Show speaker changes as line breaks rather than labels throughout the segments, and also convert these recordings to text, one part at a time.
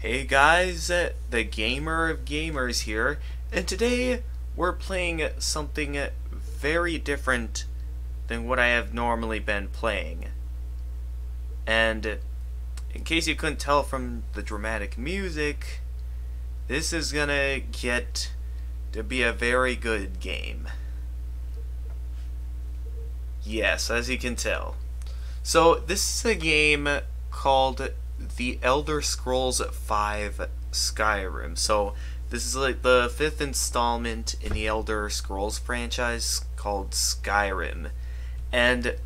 Hey guys, the gamer of gamers here, and today we're playing something very different than what I have normally been playing. And in case you couldn't tell from the dramatic music, this is gonna get to be a very good game. Yes, as you can tell. So this is a game called The Elder Scrolls V Skyrim. So this is like the fifth installment in the Elder Scrolls franchise called Skyrim. And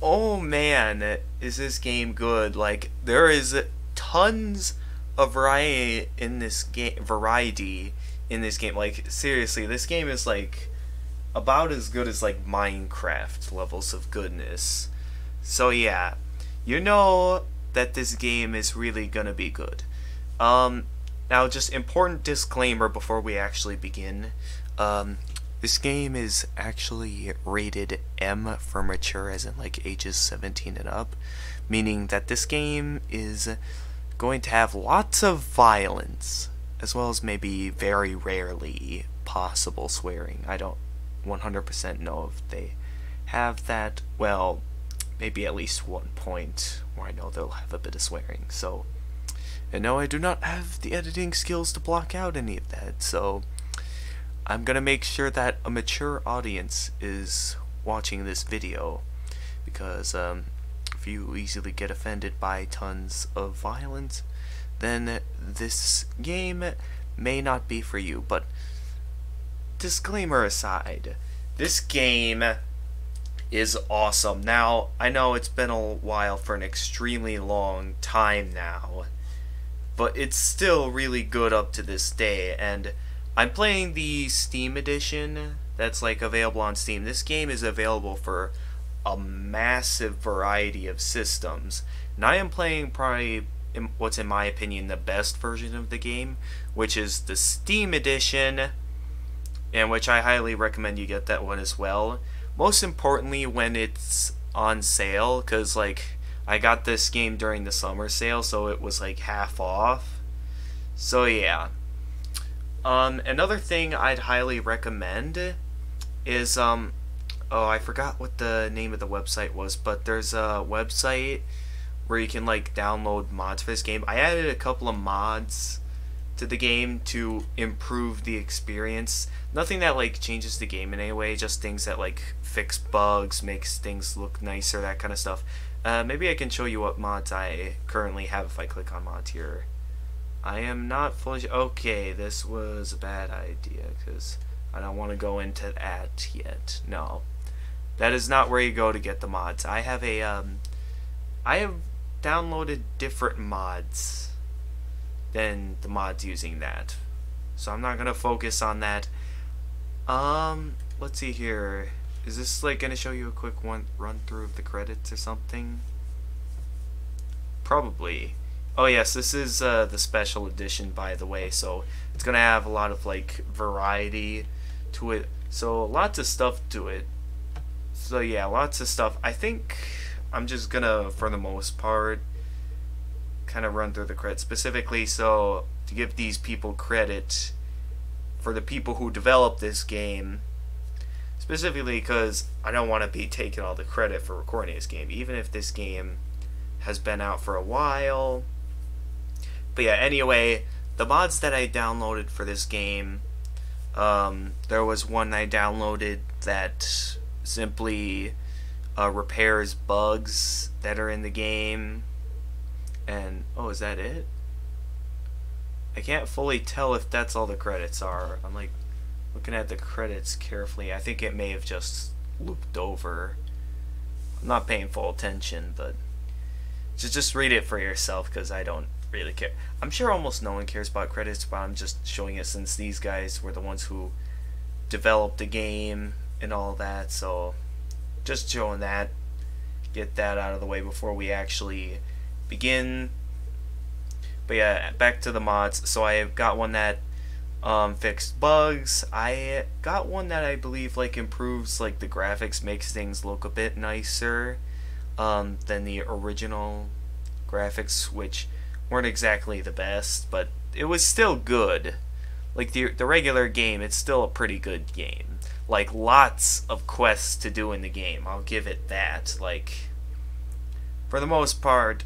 oh man, is this game good. Like there is tons of variety in this game. Like seriously, this game is like about as good as like Minecraft levels of goodness. So yeah, you know that this game is really gonna be good. Now just important disclaimer before we actually begin. This game is actually rated M for mature, as in like ages 17 and up, meaning that this game is going to have lots of violence, as well as maybe very rarely possible swearing. I don't 100% know if they have that. Well, maybe at least one point where I know they'll have a bit of swearing. So, and no, I do not have the editing skills to block out any of that. So, I'm gonna make sure that a mature audience is watching this video, because if you easily get offended by tons of violence, then this game may not be for you. But disclaimer aside, this game is awesome. Now, I know it's been a while for an extremely long time now, but it's still really good up to this day, and I'm playing the Steam edition that's like available on Steam. This game is available for a massive variety of systems, and I am playing probably what's in my opinion the best version of the game, which is the Steam edition, and which I highly recommend you get that one as well. Most importantly, when it's on sale, because like I got this game during the summer sale, so it was like half off. So yeah. Another thing I'd highly recommend is oh, I forgot what the name of the website was, but there's a website where you can like download mods for this game. I added a couple of mods to the game to improve the experience. Nothing that like changes the game in any way, just things that like fix bugs, makes things look nicer, that kind of stuff. Maybe I can show you what mods I currently have if I click on mods here. I am not fully... Okay, this was a bad idea, because I don't want to go into that yet. No. That is not where you go to get the mods. I have a, I have downloaded different mods than the mods using that. So I'm not going to focus on that. Let's see here. Is this like going to show you a quick run through of the credits or something? Probably. Oh yes, this is the special edition, by the way, so it's going to have a lot of like variety to it. So lots of stuff to it. So yeah, lots of stuff. I think I'm just going to, for the most part, kind of run through the credits specifically, so to give these people credit for the people who developed this game, specifically because I don't want to be taking all the credit for recording this game, even if this game has been out for a while. But yeah, anyway, the mods that I downloaded for this game, there was one I downloaded that simply repairs bugs that are in the game. And, oh, is that it? I can't fully tell if that's all the credits are. I'm like looking at the credits carefully. I think it may have just looped over. I'm not paying full attention, but just read it for yourself, because I don't really care. I'm sure almost no one cares about credits, but I'm just showing it since these guys were the ones who developed the game and all that, so just showing that. Get that out of the way before we actually begin. But yeah, back to the mods. So I got one that fixed bugs. I got one that I believe like improves like the graphics, makes things look a bit nicer than the original graphics, which weren't exactly the best, but it was still good. Like the regular game, it's still a pretty good game. Like lots of quests to do in the game. I'll give it that. Like for the most part,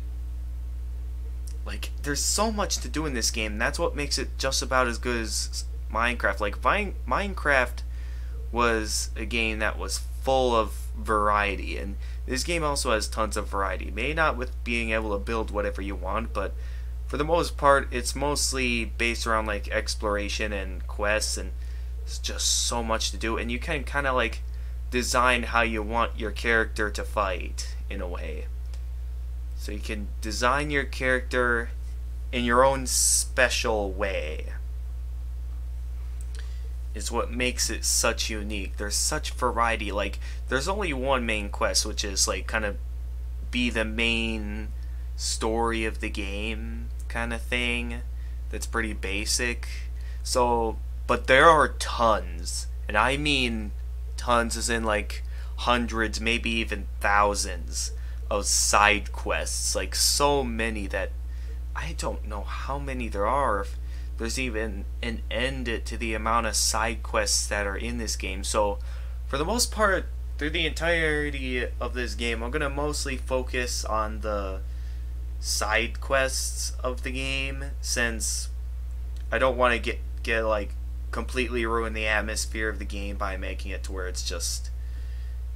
like there's so much to do in this game. That's what makes it just about as good as Minecraft. Like Minecraft was a game that was full of variety, and this game also has tons of variety. Maybe not with being able to build whatever you want, but for the most part, it's mostly based around like exploration and quests, and it's just so much to do. And you can kind of like design how you want your character to fight in a way. So you can design your character in your own special way. Is what makes it such unique. There's such variety. Like there's only one main quest, which is like kind of be the main story of the game kind of thing. That's pretty basic. So, but there are tons, and I mean tons as in like hundreds, maybe even thousands of side quests. Like so many that I don't know how many there are. If there's even an end to the amount of side quests that are in this game. So for the most part, through the entirety of this game, I'm gonna mostly focus on the side quests of the game, since I don't want to get like completely ruin the atmosphere of the game by making it to where it's just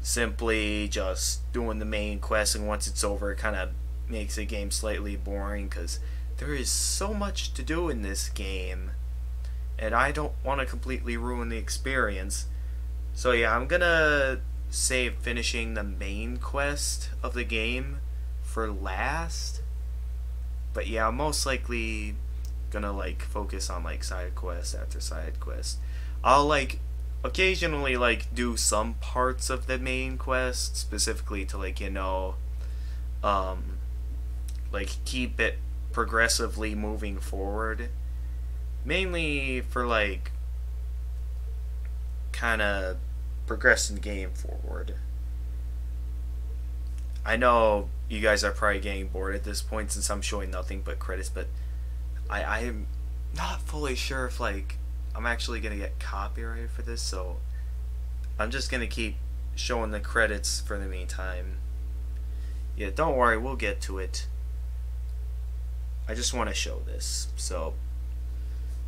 simply just doing the main quest, and once it's over it kind of makes the game slightly boring, because there is so much to do in this game, and I don't want to completely ruin the experience. So yeah, I'm gonna save finishing the main quest of the game for last. But yeah, I'm most likely gonna like focus on like side quest after side quest. I'll like occasionally like do some parts of the main quest specifically to like, you know, like keep it progressively moving forward, mainly for like kind of progressing the game forward. I know you guys are probably getting bored at this point since I'm showing nothing but credits, but I'm not fully sure if like I'm actually gonna get copyrighted for this, so I'm just gonna keep showing the credits for the meantime. Yeah, don't worry, we'll get to it. I just want to show this, so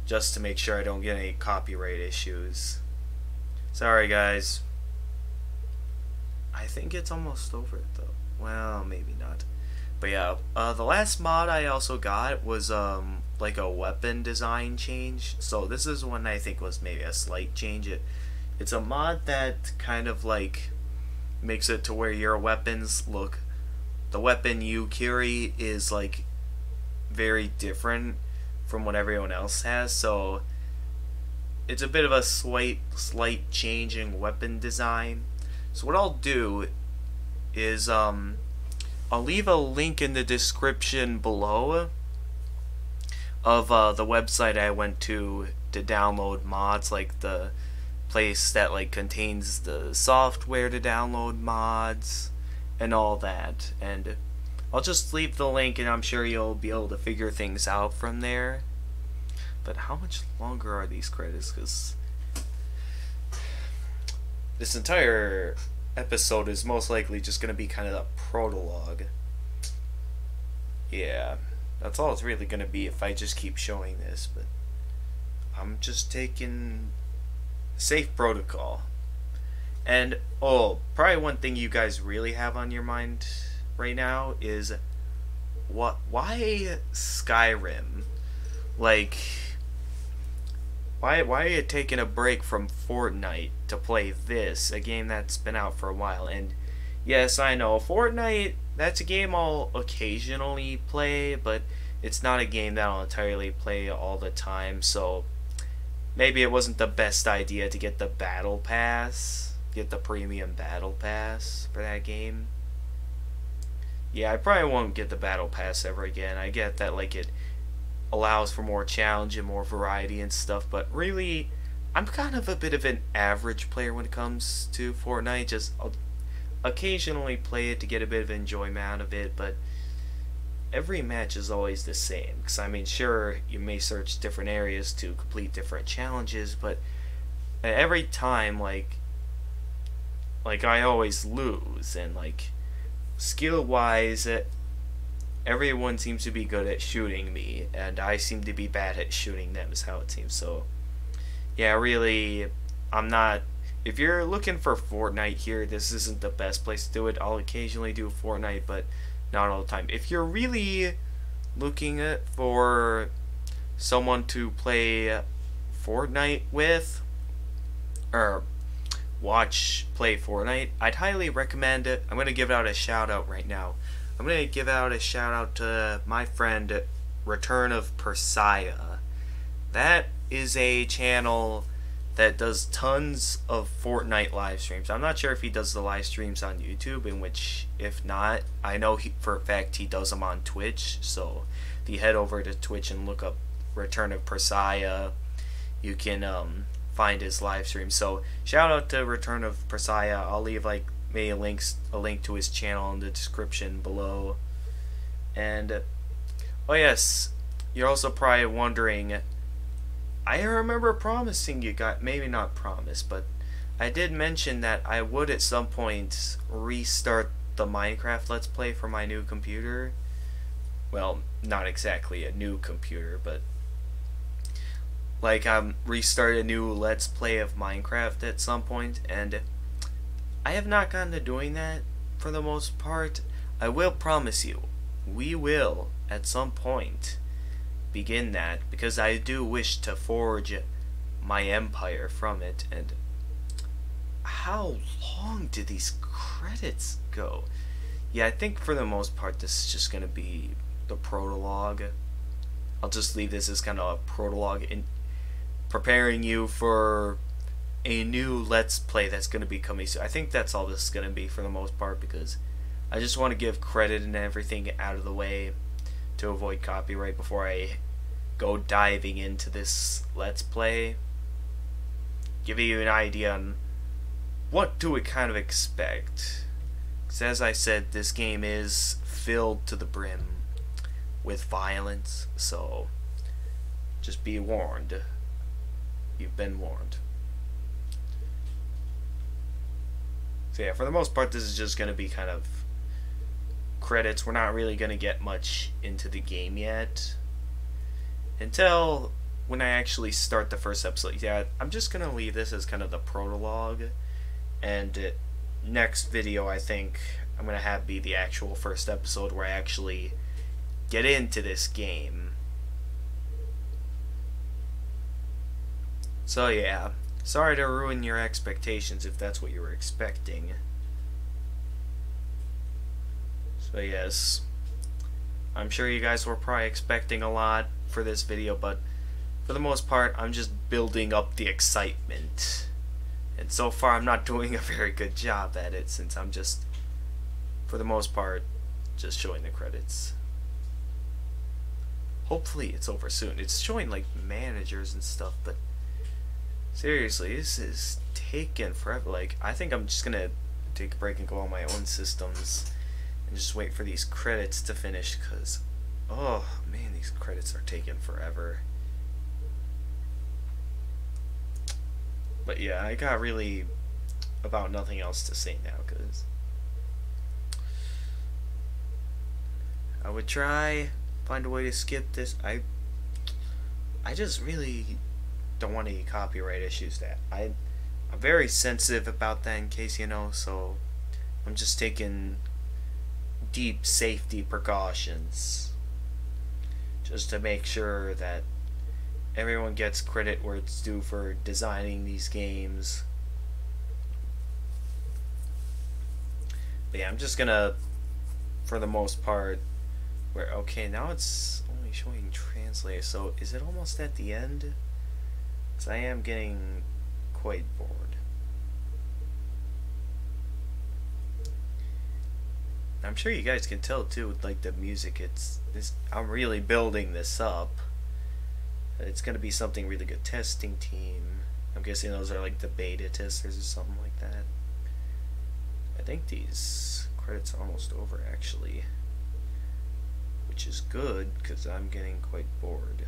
just to make sure I don't get any copyright issues. Sorry guys. I think it's almost over though. Well, maybe not. But yeah, the last mod I also got was like a weapon design change. So this is one I think was maybe a slight change. It's a mod that kind of like makes it to where your weapons look, the weapon you carry is like very different from what everyone else has. So it's a bit of a slight change in weapon design. So what I'll do is I'll leave a link in the description below of the website I went to download mods, like the place that like contains the software to download mods and all that. And I'll just leave the link, and I'm sure you'll be able to figure things out from there. But how much longer are these credits? Because this entire episode is most likely just going to be kind of a prologue. Yeah, that's all it's really going to be if I just keep showing this. But I'm just taking safe protocol. And, oh, probably one thing you guys really have on your mind right now is why Skyrim? Like, why are you taking a break from Fortnite to play this, a game that's been out for a while? And yes, I know Fortnite, that's a game I'll occasionally play, but it's not a game that I'll entirely play all the time. So maybe it wasn't the best idea to get the battle pass, get the premium battle pass for that game. Yeah, I probably won't get the battle pass ever again. I get that like it allows for more challenge and more variety and stuff, but really I'm kind of a bit of an average player when it comes to Fortnite. Just I'll occasionally play it to get a bit of enjoyment out of it, but every match is always the same. Because, I mean, sure, you may search different areas to complete different challenges, but every time, like I always lose, and, like, skill-wise, everyone seems to be good at shooting me, and I seem to be bad at shooting them, is how it seems. So, yeah, really, I'm not... If you're looking for Fortnite here, this isn't the best place to do it. I'll occasionally do Fortnite, but not all the time. If you're really looking for someone to play Fortnite with, or play Fortnite, I'd highly recommend it. I'm going to give out a shout out right now. I'm going to give out a shout out to my friend Return of Persia. That is a channel that does tons of Fortnite live streams. I'm not sure if he does the live streams on YouTube, in which, if not, I know for a fact he does them on Twitch. So if you head over to Twitch and look up Return of Persia, you can find his live stream. So shout out to Return of Persia. I'll leave maybe a link to his channel in the description below. And oh yes, you're also probably wondering, I remember promising you guys, maybe not promise, but I did mention that I would at some point restart the Minecraft Let's Play for my new computer. Well, not exactly a new computer, but restart a new Let's Play of Minecraft at some point, and I have not gotten to doing that for the most part. I will promise you, we will at some point begin that, because I do wish to forge my empire from it. And how long do these credits go? Yeah, I think for the most part this is just gonna be the prologue. I'll just leave this as kind of a prologue in preparing you for a new Let's Play that's gonna be coming soon. I think that's all this is gonna be for the most part, because I just want to give credit and everything out of the way to avoid copyright before I go diving into this Let's Play. Give you an idea on what to kind of expect. Because as I said, this game is filled to the brim with violence, so just be warned. You've been warned. So yeah, for the most part, this is just going to be kind of credits. We're not really going to get much into the game yet until when I actually start the first episode. Yeah, I'm just going to leave this as kind of the prologue, and next video I think I'm going to have be the actual first episode where I actually get into this game. So yeah, sorry to ruin your expectations if that's what you were expecting. So yes, I'm sure you guys were probably expecting a lot for this video, but for the most part, I'm just building up the excitement. And so far, I'm not doing a very good job at it, since I'm just, for the most part, just showing the credits. Hopefully it's over soon. It's showing like managers and stuff, but seriously, this is taking forever. Like, I think I'm just gonna take a break and go on my own systems and just wait for these credits to finish, because, oh man, these credits are taking forever. But yeah, I got really about nothing else to say now, because I would try find a way to skip this. I just really don't want any copyright issues. That I'm very sensitive about that, in case you know, so I'm just taking deep safety precautions just to make sure that everyone gets credit where it's due for designing these games. But yeah, I'm just gonna, for the most part, okay, now it's only showing translate, so is it almost at the end? Because I am getting quite bored. I'm sure you guys can tell too with like the music. I'm really building this up. It's gonna be something really good. Testing team. I'm guessing those are like the beta testers or something like that. I think these credits are almost over actually, which is good because I'm getting quite bored.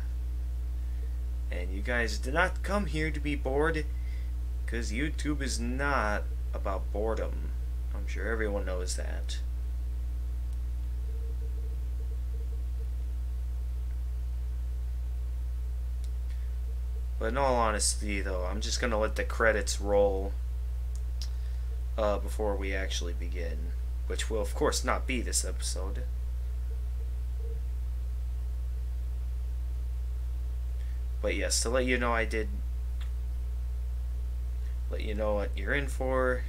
And you guys did not come here to be bored, because YouTube is not about boredom. I'm sure everyone knows that. But in all honesty, though, I'm just gonna let the credits roll before we actually begin, which will, of course, not be this episode. But yes, to let you know, I did let you know what you're in for.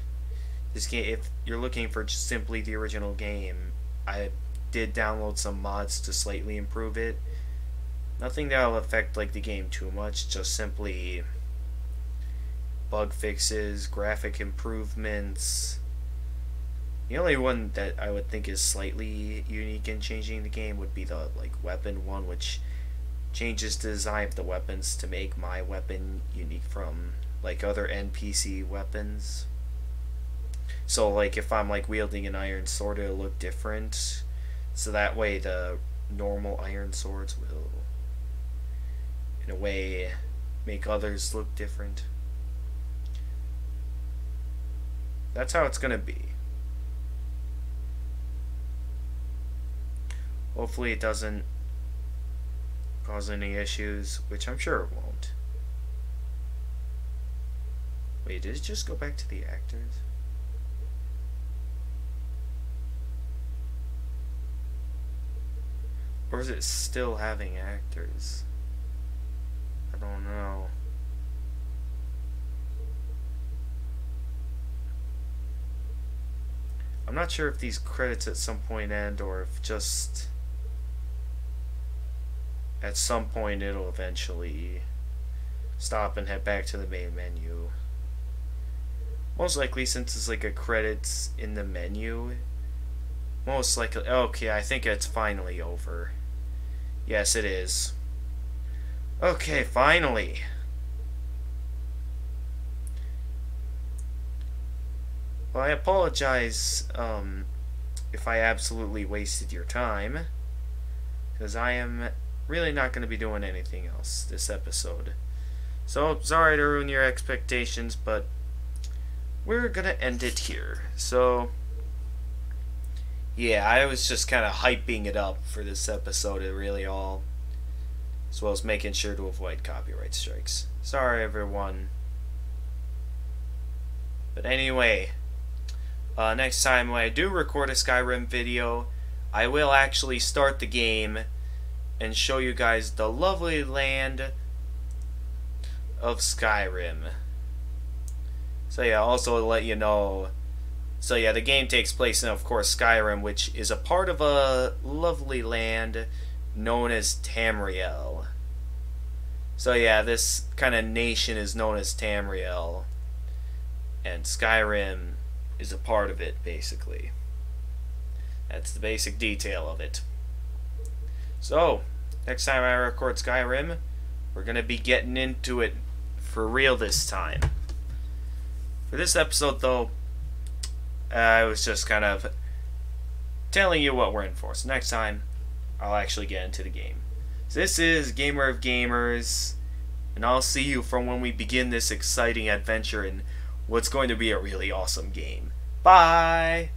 This game, if you're looking for just simply the original game, I did download some mods to slightly improve it. Nothing that'll affect like the game too much, just simply bug fixes, graphic improvements. The only one that I would think is slightly unique in changing the game would be the like weapon one, which changes the design of the weapons to make my weapon unique from like other NPC weapons. So like if I'm like wielding an iron sword, it'll look different. So that way the normal iron swords will in a way make others look different. That's how it's gonna be. Hopefully it doesn't cause any issues, which I'm sure it won't. Wait, did it just go back to the actors? Or is it still having actors? I don't know. I'm not sure if these credits at some point end or if just at some point it'll eventually stop and head back to the main menu. Most likely, since it's like a credits in the menu, most likely. Okay, I think it's finally over. Yes, it is. Okay, finally. Well, I apologize if I absolutely wasted your time, because I am really not going to be doing anything else this episode. So, sorry to ruin your expectations, but we're going to end it here. So, yeah, I was just kind of hyping it up for this episode, really all, as well as making sure to avoid copyright strikes. Sorry, everyone. But anyway, next time when I do record a Skyrim video, I will actually start the game and show you guys the lovely land of Skyrim. So yeah, also to let you know, so yeah, the game takes place in, of course, Skyrim, which is a part of a lovely land known as Tamriel. So yeah, this kind of nation is known as Tamriel, and Skyrim is a part of it, basically. That's the basic detail of it. So, next time I record Skyrim, we're going to be getting into it for real this time. For this episode, though, I was just kind of telling you what we're in for. So next time, I'll actually get into the game. So this is Gamer of Gamers, and I'll see you from when we begin this exciting adventure in what's going to be a really awesome game. Bye!